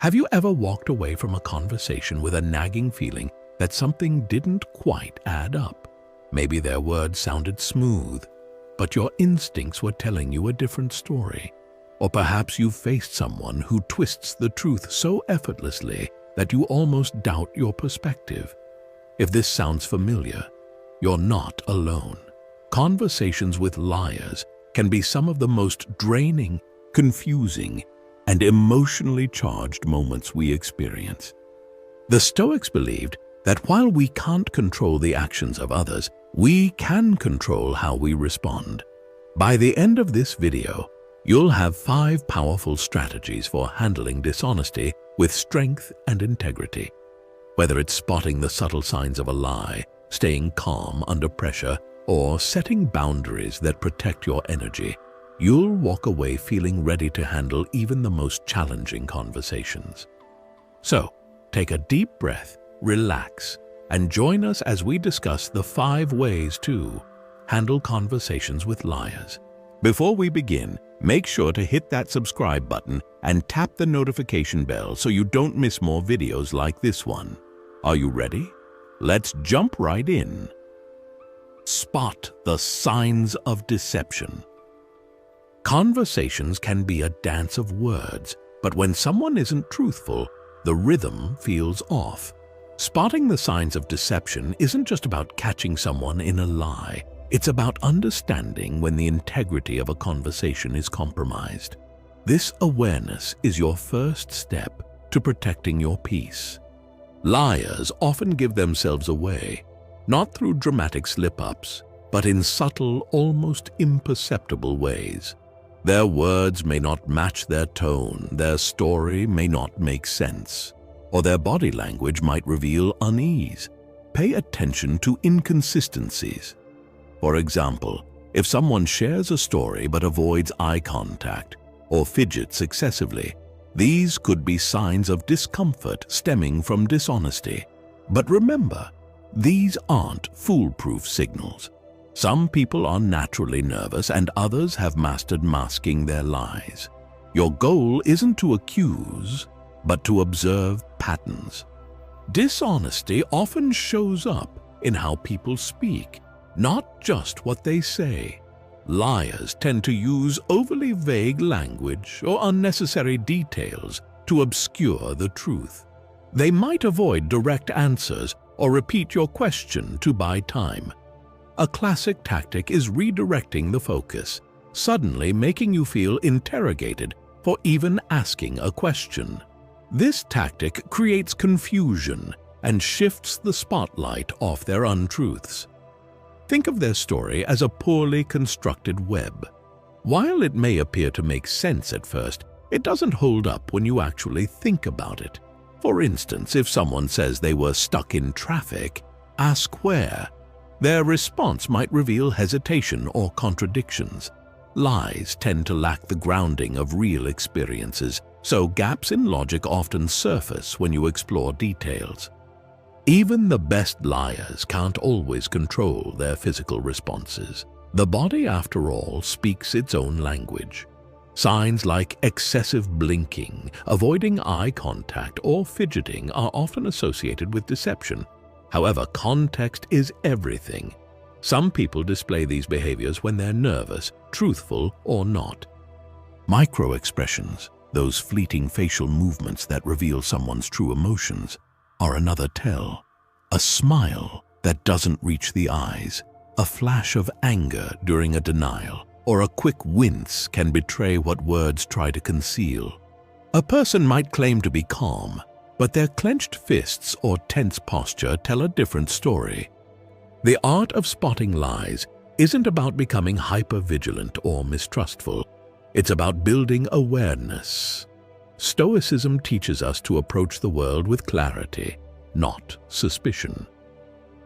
Have you ever walked away from a conversation with a nagging feeling that something didn't quite add up? Maybe their words sounded smooth, but your instincts were telling you a different story. Or perhaps you faced someone who twists the truth so effortlessly that you almost doubt your perspective. If this sounds familiar, you're not alone. Conversations with liars can be some of the most draining, confusing, and emotionally charged moments we experience. The Stoics believed that while we can't control the actions of others, we can control how we respond. By the end of this video, you'll have 5 powerful strategies for handling dishonesty with strength and integrity. Whether it's spotting the subtle signs of a lie, staying calm under pressure, or setting boundaries that protect your energy, you'll walk away feeling ready to handle even the most challenging conversations. So, take a deep breath, relax, and join us as we discuss the 5 ways to handle conversations with liars. Before we begin, make sure to hit that subscribe button and tap the notification bell so you don't miss more videos like this one. Are you ready? Let's jump right in. Spot the signs of deception. Conversations can be a dance of words, but when someone isn't truthful, the rhythm feels off. Spotting the signs of deception isn't just about catching someone in a lie. It's about understanding when the integrity of a conversation is compromised. This awareness is your first step to protecting your peace. Liars often give themselves away, not through dramatic slip-ups, but in subtle, almost imperceptible ways. Their words may not match their tone, their story may not make sense, or their body language might reveal unease. Pay attention to inconsistencies. For example, if someone shares a story but avoids eye contact or fidgets excessively, these could be signs of discomfort stemming from dishonesty. But remember, these aren't foolproof signals. Some people are naturally nervous and others have mastered masking their lies. Your goal isn't to accuse, but to observe patterns. Dishonesty often shows up in how people speak, not just what they say. Liars tend to use overly vague language or unnecessary details to obscure the truth. They might avoid direct answers or repeat your question to buy time. A classic tactic is redirecting the focus, suddenly making you feel interrogated for even asking a question. This tactic creates confusion and shifts the spotlight off their untruths. Think of their story as a poorly constructed web. While it may appear to make sense at first, it doesn't hold up when you actually think about it. For instance, if someone says they were stuck in traffic, ask where. Their response might reveal hesitation or contradictions. Lies tend to lack the grounding of real experiences, so gaps in logic often surface when you explore details. Even the best liars can't always control their physical responses. The body, after all, speaks its own language. Signs like excessive blinking, avoiding eye contact, or fidgeting are often associated with deception. However, context is everything. Some people display these behaviors when they're nervous, truthful, or not. Micro-expressions, those fleeting facial movements that reveal someone's true emotions, are another tell. A smile that doesn't reach the eyes, a flash of anger during a denial, or a quick wince can betray what words try to conceal. A person might claim to be calm, but their clenched fists or tense posture tell a different story. The art of spotting lies isn't about becoming hyper-vigilant or mistrustful. It's about building awareness. Stoicism teaches us to approach the world with clarity, not suspicion.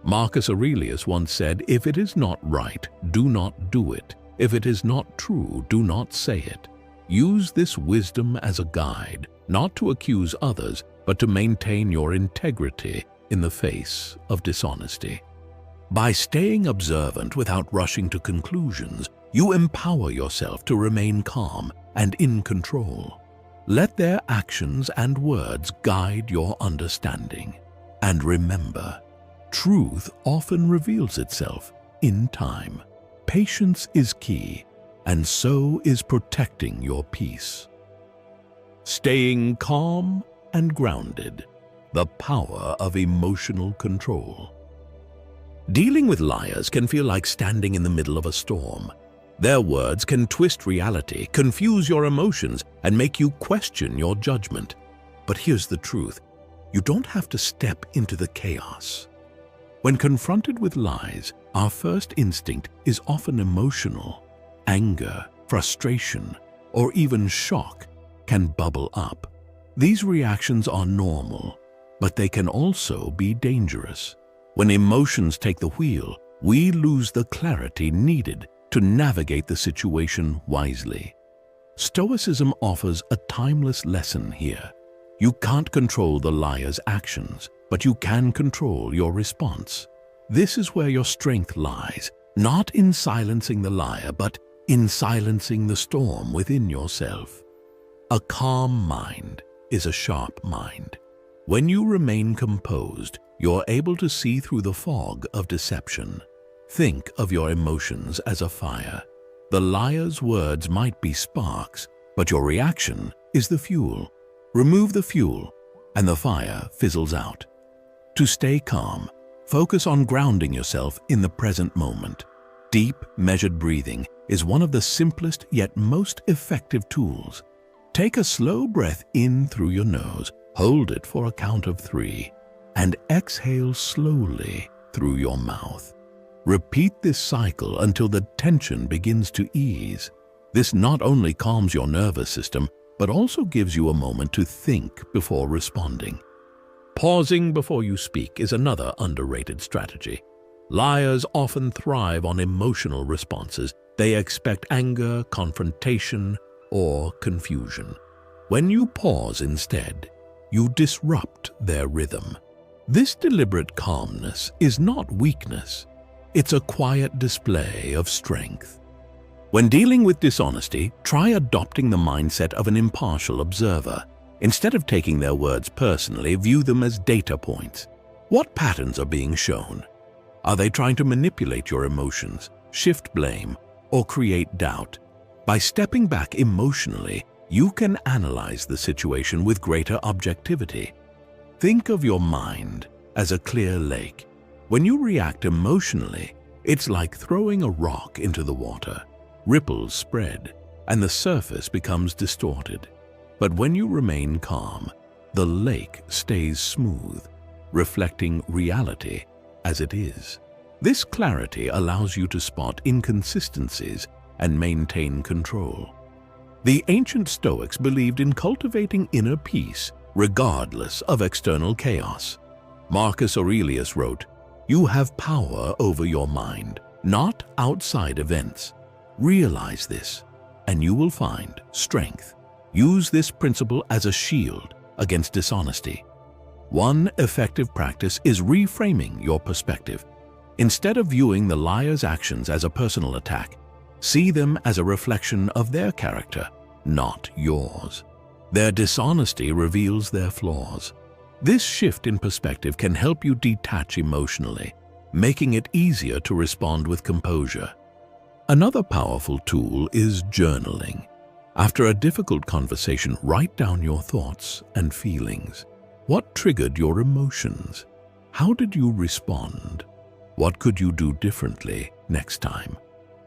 Marcus Aurelius once said, "If it is not right, do not do it. If it is not true, do not say it." Use this wisdom as a guide, not to accuse others, but to maintain your integrity in the face of dishonesty. By staying observant without rushing to conclusions, you empower yourself to remain calm and in control. Let their actions and words guide your understanding. And remember, truth often reveals itself in time. Patience is key, and so is protecting your peace. Staying calm and grounded, the power of emotional control. Dealing with liars can feel like standing in the middle of a storm. Their words can twist reality, confuse your emotions, and make you question your judgment. But here's the truth: you don't have to step into the chaos. When confronted with lies, our first instinct is often emotional. Anger, frustration, or even shock can bubble up. These reactions are normal, but they can also be dangerous. When emotions take the wheel, we lose the clarity needed to navigate the situation wisely. Stoicism offers a timeless lesson here. You can't control the liar's actions, but you can control your response. This is where your strength lies, not in silencing the liar, but in silencing the storm within yourself. A calm mind is a sharp mind. When you remain composed, you're able to see through the fog of deception. Think of your emotions as a fire. The liar's words might be sparks, but your reaction is the fuel. Remove the fuel, and the fire fizzles out. To stay calm, focus on grounding yourself in the present moment. Deep, measured breathing is one of the simplest yet most effective tools. Take a slow breath in through your nose, hold it for a count of 3, and exhale slowly through your mouth. Repeat this cycle until the tension begins to ease. This not only calms your nervous system, but also gives you a moment to think before responding. Pausing before you speak is another underrated strategy. Liars often thrive on emotional responses. They expect anger, confrontation, or confusion. When you pause instead, you disrupt their rhythm. This deliberate calmness is not weakness. It's a quiet display of strength. When dealing with dishonesty, try adopting the mindset of an impartial observer. Instead of taking their words personally, view them as data points. What patterns are being shown? Are they trying to manipulate your emotions, shift blame, or create doubt? By stepping back emotionally, you can analyze the situation with greater objectivity. Think of your mind as a clear lake. When you react emotionally, it's like throwing a rock into the water. Ripples spread, and the surface becomes distorted. But when you remain calm, the lake stays smooth, reflecting reality as it is. This clarity allows you to spot inconsistencies and maintain control. The ancient Stoics believed in cultivating inner peace regardless of external chaos. Marcus Aurelius wrote, "You have power over your mind, not outside events. Realize this, and you will find strength." Use this principle as a shield against dishonesty. One effective practice is reframing your perspective. Instead of viewing the liar's actions as a personal attack, see them as a reflection of their character, not yours. Their dishonesty reveals their flaws. This shift in perspective can help you detach emotionally, making it easier to respond with composure. Another powerful tool is journaling. After a difficult conversation, write down your thoughts and feelings. What triggered your emotions? How did you respond? What could you do differently next time?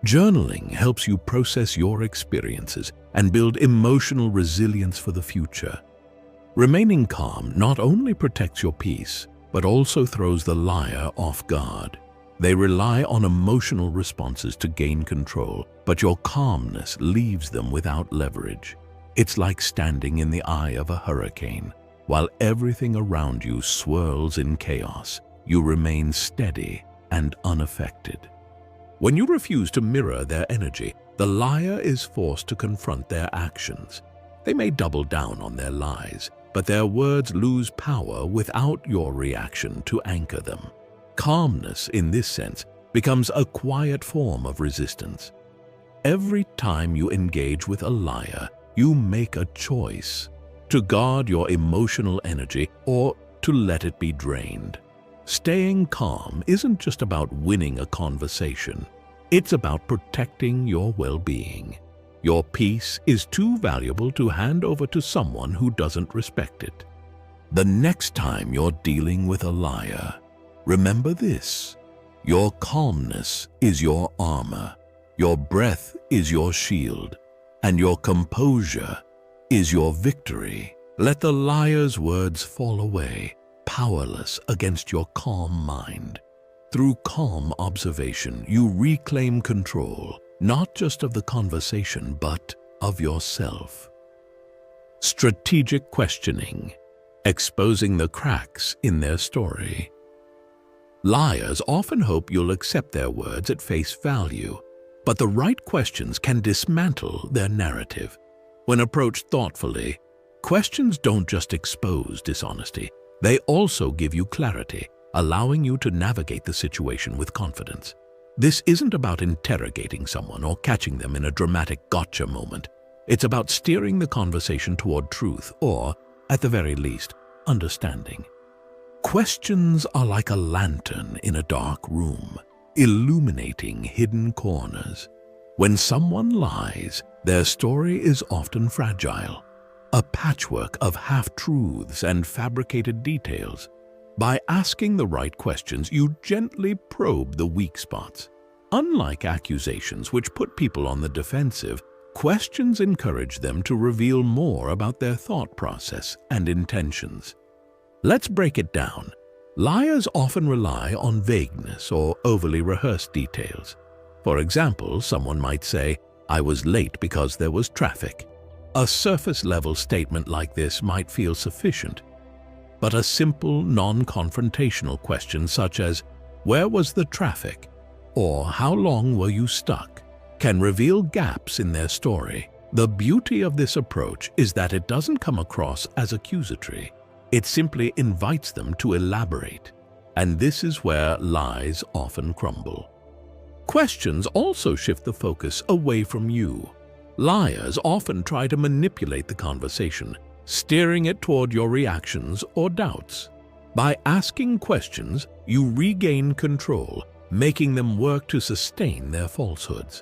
Journaling helps you process your experiences and build emotional resilience for the future. Remaining calm not only protects your peace, but also throws the liar off guard. They rely on emotional responses to gain control, but your calmness leaves them without leverage. It's like standing in the eye of a hurricane. While everything around you swirls in chaos, you remain steady and unaffected. When you refuse to mirror their energy, the liar is forced to confront their actions. They may double down on their lies, but their words lose power without your reaction to anchor them. Calmness, in this sense, becomes a quiet form of resistance. Every time you engage with a liar, you make a choice to guard your emotional energy or to let it be drained. Staying calm isn't just about winning a conversation. It's about protecting your well-being. Your peace is too valuable to hand over to someone who doesn't respect it. The next time you're dealing with a liar, remember this: your calmness is your armor, your breath is your shield, and your composure is your victory. Let the liar's words fall away, powerless against your calm mind. Through calm observation, you reclaim control, not just of the conversation, but of yourself. Strategic questioning, exposing the cracks in their story. Liars often hope you'll accept their words at face value, but the right questions can dismantle their narrative. When approached thoughtfully, questions don't just expose dishonesty, they also give you clarity, allowing you to navigate the situation with confidence. This isn't about interrogating someone or catching them in a dramatic gotcha moment. It's about steering the conversation toward truth or, at the very least, understanding. Questions are like a lantern in a dark room, illuminating hidden corners. When someone lies, their story is often fragile, a patchwork of half-truths and fabricated details. By asking the right questions, you gently probe the weak spots. Unlike accusations which put people on the defensive, questions encourage them to reveal more about their thought process and intentions. Let's break it down. Liars often rely on vagueness or overly rehearsed details. For example, someone might say, "I was late because there was traffic." A surface-level statement like this might feel sufficient, but a simple, non-confrontational question such as, "Where was the traffic?" or "How long were you stuck?" can reveal gaps in their story. The beauty of this approach is that it doesn't come across as accusatory. It simply invites them to elaborate, and this is where lies often crumble. Questions also shift the focus away from you. Liars often try to manipulate the conversation, steering it toward your reactions or doubts. By asking questions, you regain control, making them work to sustain their falsehoods.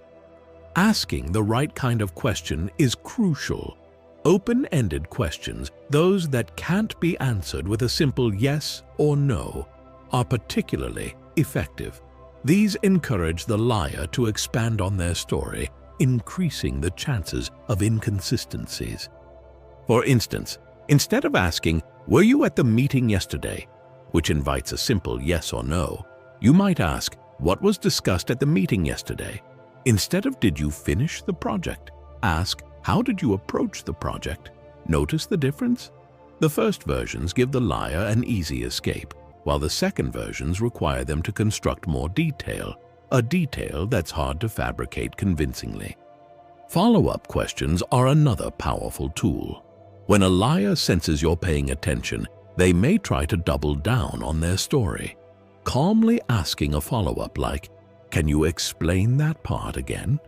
Asking the right kind of question is crucial. Open-ended questions, those that can't be answered with a simple yes or no, are particularly effective. These encourage the liar to expand on their story, increasing the chances of inconsistencies. For instance, instead of asking, "Were you at the meeting yesterday?" which invites a simple yes or no, you might ask, "What was discussed at the meeting yesterday?" Instead of "Did you finish the project?" ask, "How did you approach the project?" Notice the difference? The first versions give the liar an easy escape, while the second versions require them to construct more detail, a detail that's hard to fabricate convincingly. Follow-up questions are another powerful tool. When a liar senses you're paying attention, they may try to double down on their story. Calmly asking a follow-up like, "Can you explain that part again?"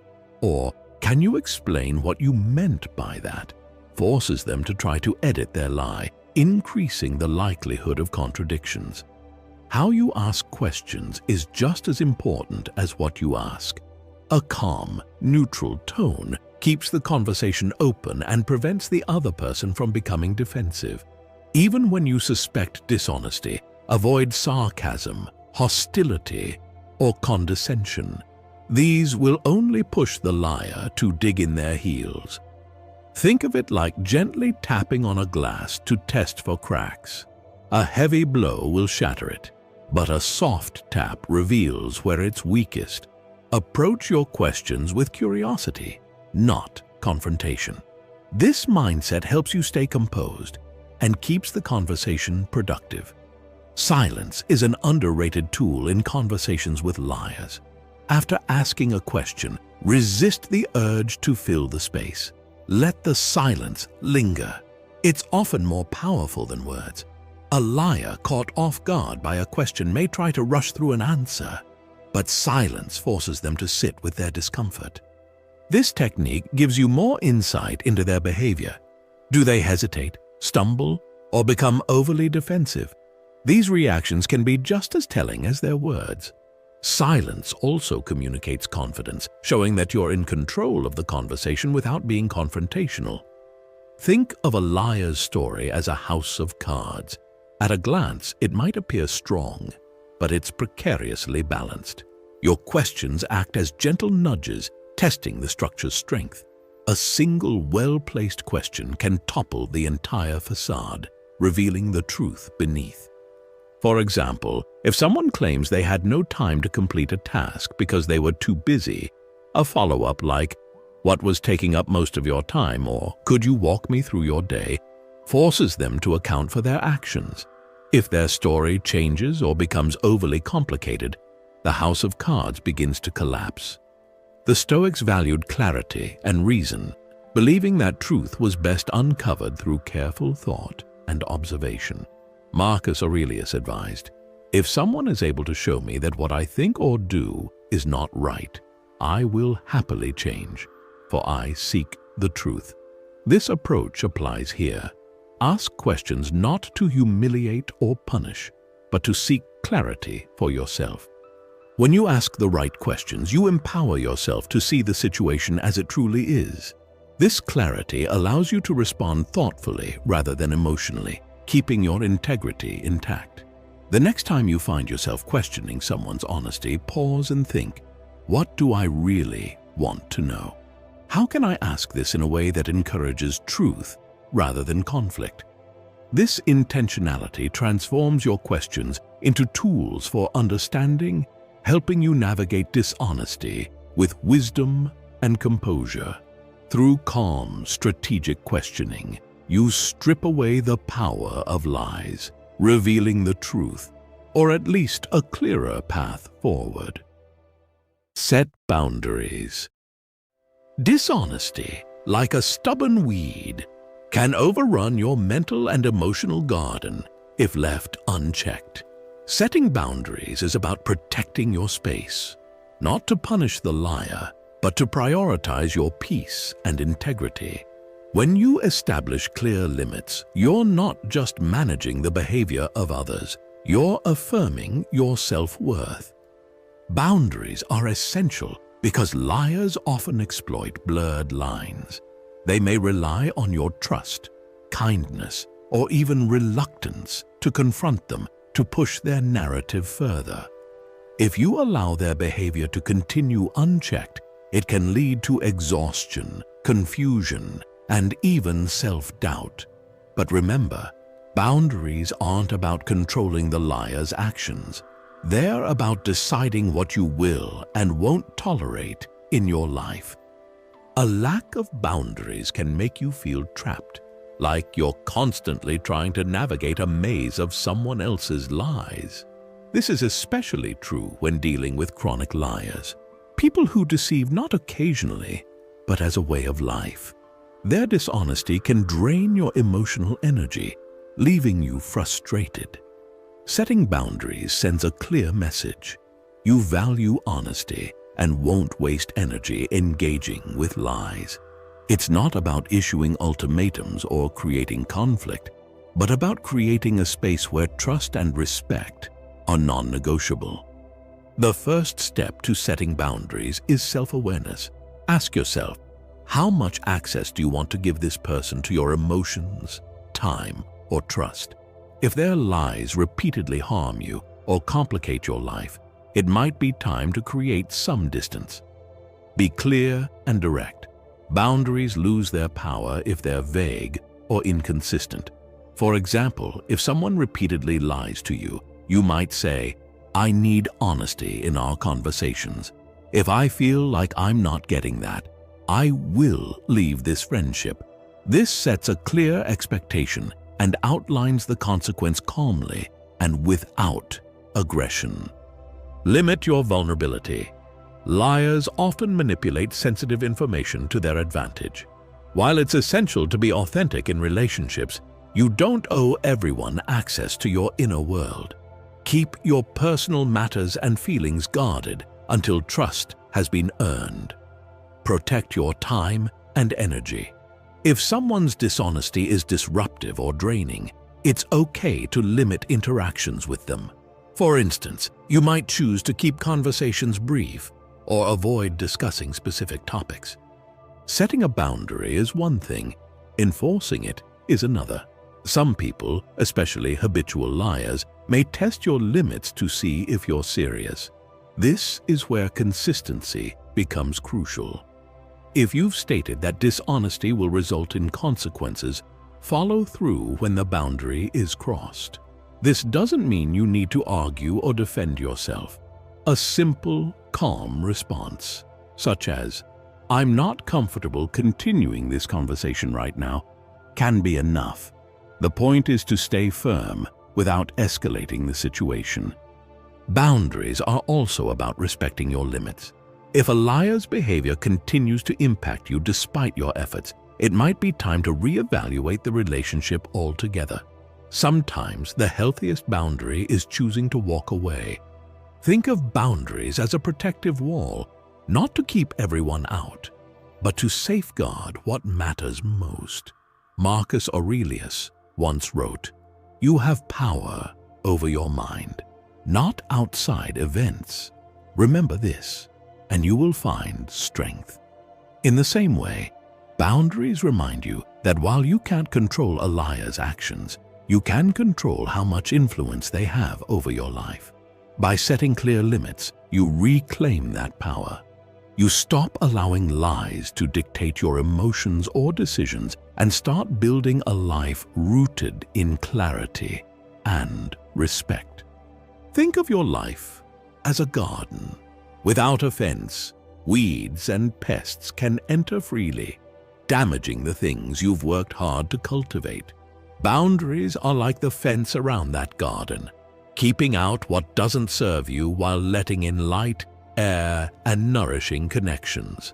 or "Can you explain what you meant by that?" forces them to try to edit their lie, increasing the likelihood of contradictions. How you ask questions is just as important as what you ask. A calm, neutral tone keeps the conversation open and prevents the other person from becoming defensive. Even when you suspect dishonesty, avoid sarcasm, hostility, or condescension. These will only push the liar to dig in their heels. Think of it like gently tapping on a glass to test for cracks. A heavy blow will shatter it, but a soft tap reveals where it's weakest. Approach your questions with curiosity, not confrontation. This mindset helps you stay composed and keeps the conversation productive. Silence is an underrated tool in conversations with liars. After asking a question, resist the urge to fill the space. Let the silence linger. It's often more powerful than words. A liar caught off guard by a question may try to rush through an answer, but silence forces them to sit with their discomfort. This technique gives you more insight into their behavior. Do they hesitate, stumble, or become overly defensive? These reactions can be just as telling as their words. Silence also communicates confidence, showing that you're in control of the conversation without being confrontational. Think of a liar's story as a house of cards. At a glance, it might appear strong, but it's precariously balanced. Your questions act as gentle nudges, testing the structure's strength. A single well-placed question can topple the entire facade, revealing the truth beneath. For example, if someone claims they had no time to complete a task because they were too busy, a follow-up like, "What was taking up most of your time?" or "Could you walk me through your day?" forces them to account for their actions. If their story changes or becomes overly complicated, the house of cards begins to collapse. The Stoics valued clarity and reason, believing that truth was best uncovered through careful thought and observation. Marcus Aurelius advised, "If someone is able to show me that what I think or do is not right, I will happily change, for I seek the truth." This approach applies here. Ask questions not to humiliate or punish, but to seek clarity for yourself. When you ask the right questions, you empower yourself to see the situation as it truly is. This clarity allows you to respond thoughtfully rather than emotionally, keeping your integrity intact. The next time you find yourself questioning someone's honesty, pause and think, what do I really want to know? How can I ask this in a way that encourages truth rather than conflict? This intentionality transforms your questions into tools for understanding, helping you navigate dishonesty with wisdom and composure. Through calm, strategic questioning, you strip away the power of lies, revealing the truth, or at least a clearer path forward. Set boundaries. Dishonesty, like a stubborn weed, can overrun your mental and emotional garden if left unchecked. Setting boundaries is about protecting your space, not to punish the liar, but to prioritize your peace and integrity. When you establish clear limits, you're not just managing the behavior of others, you're affirming your self-worth. Boundaries are essential because liars often exploit blurred lines. They may rely on your trust, kindness, or even reluctance to confront them to push their narrative further. If you allow their behavior to continue unchecked, it can lead to exhaustion, confusion, and even self-doubt. But remember, boundaries aren't about controlling the liar's actions. They're about deciding what you will and won't tolerate in your life. A lack of boundaries can make you feel trapped, like you're constantly trying to navigate a maze of someone else's lies. This is especially true when dealing with chronic liars, people who deceive not occasionally, but as a way of life. Their dishonesty can drain your emotional energy, leaving you frustrated. Setting boundaries sends a clear message. You value honesty and won't waste energy engaging with lies. It's not about issuing ultimatums or creating conflict, but about creating a space where trust and respect are non-negotiable. The first step to setting boundaries is self-awareness. Ask yourself, how much access do you want to give this person to your emotions, time, or trust? If their lies repeatedly harm you or complicate your life, it might be time to create some distance. Be clear and direct. Boundaries lose their power if they're vague or inconsistent. For example, if someone repeatedly lies to you, you might say, "I need honesty in our conversations. If I feel like I'm not getting that, I will leave this friendship." This sets a clear expectation and outlines the consequence calmly and without aggression. Limit your vulnerability. Liars often manipulate sensitive information to their advantage. While it's essential to be authentic in relationships, you don't owe everyone access to your inner world. Keep your personal matters and feelings guarded until trust has been earned. Protect your time and energy. If someone's dishonesty is disruptive or draining, it's okay to limit interactions with them. For instance, you might choose to keep conversations brief or avoid discussing specific topics. Setting a boundary is one thing, enforcing it is another. Some people, especially habitual liars, may test your limits to see if you're serious. This is where consistency becomes crucial. If you've stated that dishonesty will result in consequences, follow through when the boundary is crossed. This doesn't mean you need to argue or defend yourself. A simple, calm response, such as, "I'm not comfortable continuing this conversation right now," can be enough. The point is to stay firm without escalating the situation. Boundaries are also about respecting your limits. If a liar's behavior continues to impact you despite your efforts, it might be time to reevaluate the relationship altogether. Sometimes the healthiest boundary is choosing to walk away. Think of boundaries as a protective wall, not to keep everyone out, but to safeguard what matters most. Marcus Aurelius once wrote, "You have power over your mind, not outside events. Remember this, and you will find strength." In the same way, boundaries remind you that while you can't control a liar's actions, you can control how much influence they have over your life. By setting clear limits, you reclaim that power. You stop allowing lies to dictate your emotions or decisions and start building a life rooted in clarity and respect. Think of your life as a garden. Without a fence, weeds and pests can enter freely, damaging the things you've worked hard to cultivate. Boundaries are like the fence around that garden, keeping out what doesn't serve you while letting in light, air, and nourishing connections.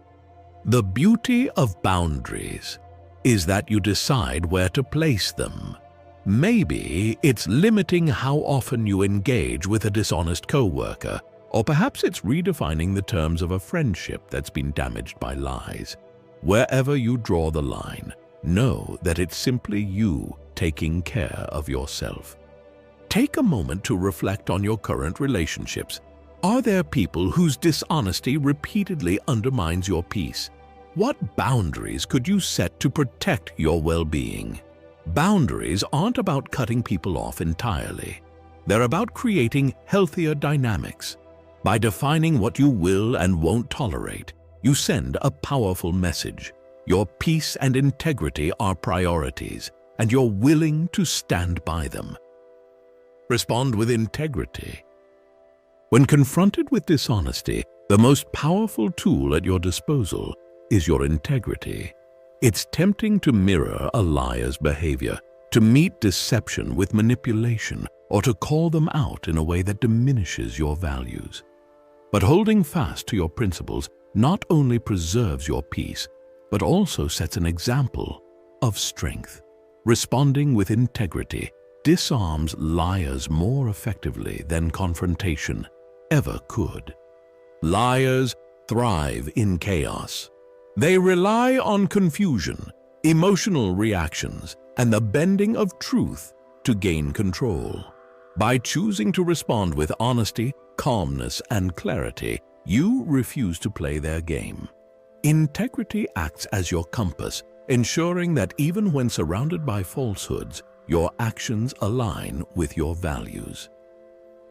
The beauty of boundaries is that you decide where to place them. Maybe it's limiting how often you engage with a dishonest coworker, or perhaps it's redefining the terms of a friendship that's been damaged by lies. Wherever you draw the line, know that it's simply you taking care of yourself. Take a moment to reflect on your current relationships. Are there people whose dishonesty repeatedly undermines your peace? What boundaries could you set to protect your well-being? Boundaries aren't about cutting people off entirely. They're about creating healthier dynamics. By defining what you will and won't tolerate, you send a powerful message. Your peace and integrity are priorities, and you're willing to stand by them. Respond with integrity. When confronted with dishonesty, the most powerful tool at your disposal is your integrity. It's tempting to mirror a liar's behavior, to meet deception with manipulation, or to call them out in a way that diminishes your values. But holding fast to your principles not only preserves your peace, but also sets an example of strength. Responding with integrity disarms liars more effectively than confrontation ever could. Liars thrive in chaos. They rely on confusion, emotional reactions, and the bending of truth to gain control. By choosing to respond with honesty, calmness, and clarity, you refuse to play their game. Integrity acts as your compass, ensuring that even when surrounded by falsehoods, your actions align with your values.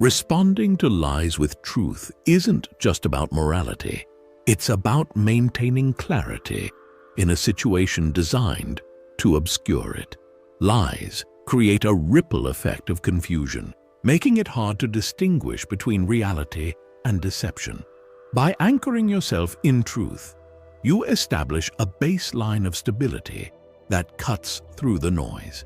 Responding to lies with truth isn't just about morality. It's about maintaining clarity in a situation designed to obscure it. Lies create a ripple effect of confusion, making it hard to distinguish between reality and deception. By anchoring yourself in truth, you establish a baseline of stability that cuts through the noise.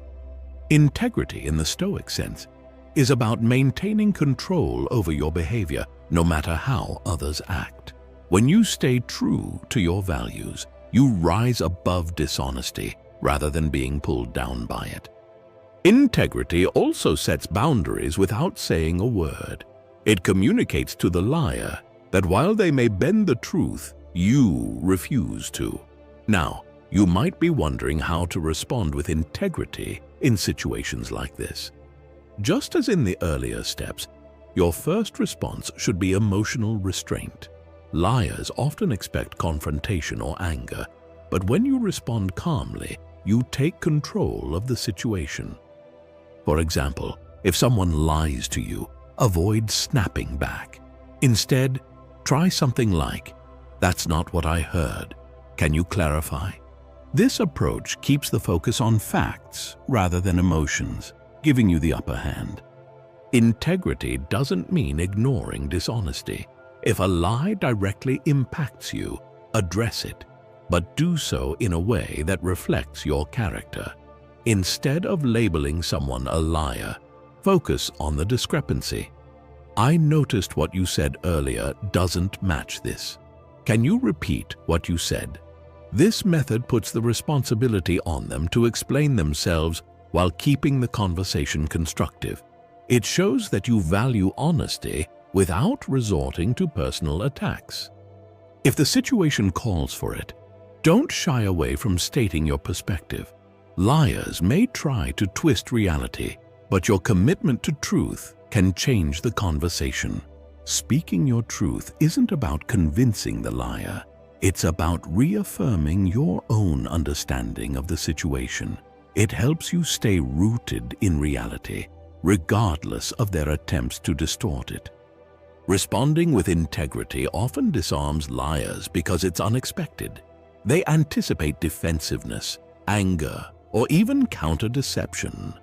Integrity, in the Stoic sense, is about maintaining control over your behavior, no matter how others act. When you stay true to your values, you rise above dishonesty rather than being pulled down by it. Integrity also sets boundaries without saying a word. It communicates to the liar that while they may bend the truth, You refuse to. Now, you might be wondering how to respond with integrity in situations like this. Just as in the earlier steps, your first response should be emotional restraint. Liars often expect confrontation or anger, but when you respond calmly, you take control of the situation. For example, if someone lies to you, avoid snapping back. Instead, try something like, "That's not what I heard. Can you clarify?" This approach keeps the focus on facts rather than emotions, giving you the upper hand. Integrity doesn't mean ignoring dishonesty. If a lie directly impacts you, address it, but do so in a way that reflects your character. Instead of labeling someone a liar, focus on the discrepancy. "I noticed what you said earlier doesn't match this. Can you repeat what you said?" This method puts the responsibility on them to explain themselves while keeping the conversation constructive. It shows that you value honesty without resorting to personal attacks. If the situation calls for it, don't shy away from stating your perspective. Liars may try to twist reality, but your commitment to truth can change the conversation. Speaking your truth isn't about convincing the liar. It's about reaffirming your own understanding of the situation. It helps you stay rooted in reality, regardless of their attempts to distort it. Responding with integrity often disarms liars because it's unexpected. They anticipate defensiveness, anger, or even counter-deception.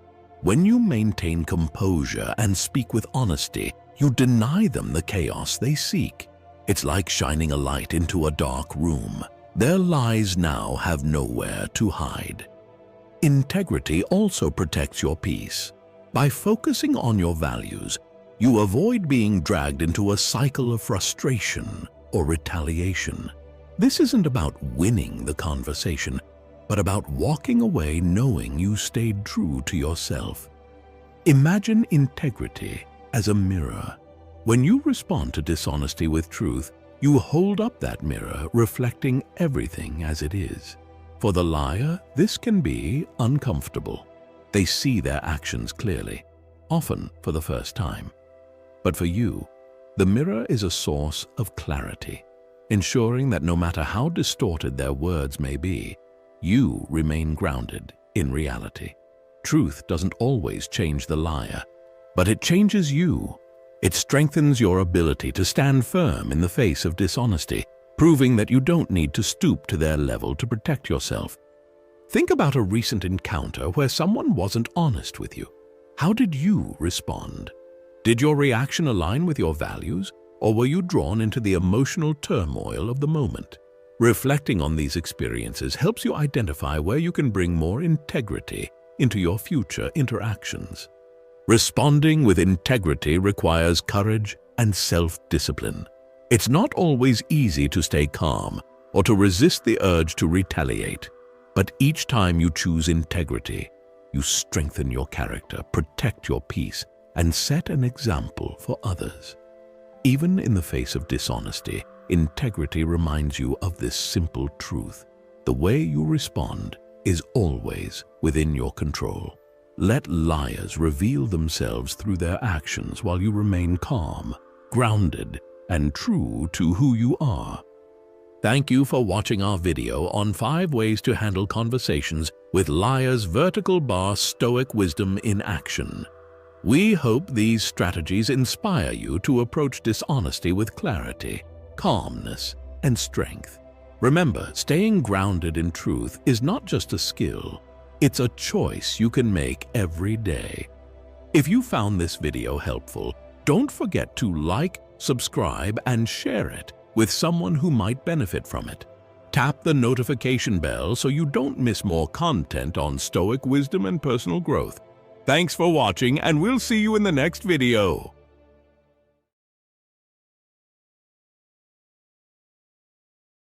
When you maintain composure and speak with honesty, you deny them the chaos they seek. It's like shining a light into a dark room. Their lies now have nowhere to hide. Integrity also protects your peace. By focusing on your values, you avoid being dragged into a cycle of frustration or retaliation. This isn't about winning the conversation, but about walking away knowing you stayed true to yourself. Imagine integrity as a mirror. When you respond to dishonesty with truth, you hold up that mirror, reflecting everything as it is. For the liar, this can be uncomfortable. They see their actions clearly, often for the first time. But for you, the mirror is a source of clarity, ensuring that no matter how distorted their words may be, you remain grounded in reality. Truth doesn't always change the liar, but it changes you. It strengthens your ability to stand firm in the face of dishonesty, proving that you don't need to stoop to their level to protect yourself. Think about a recent encounter where someone wasn't honest with you. How did you respond? Did your reaction align with your values, or were you drawn into the emotional turmoil of the moment? Reflecting on these experiences helps you identify where you can bring more integrity into your future interactions. Responding with integrity requires courage and self-discipline. It's not always easy to stay calm or to resist the urge to retaliate, but each time you choose integrity, you strengthen your character, protect your peace, and set an example for others. Even in the face of dishonesty, integrity reminds you of this simple truth. The way you respond is always within your control. Let liars reveal themselves through their actions while you remain calm, grounded, and true to who you are. Thank you for watching our video on 5 ways to handle conversations with liars' vertical bar Stoic wisdom in action. We hope these strategies inspire you to approach dishonesty with clarity, calmness, and strength. Remember, staying grounded in truth is not just a skill, it's a choice you can make every day. If you found this video helpful, don't forget to like, subscribe, and share it with someone who might benefit from it. Tap the notification bell so you don't miss more content on Stoic wisdom and personal growth. Thanks for watching, and we'll see you in the next video.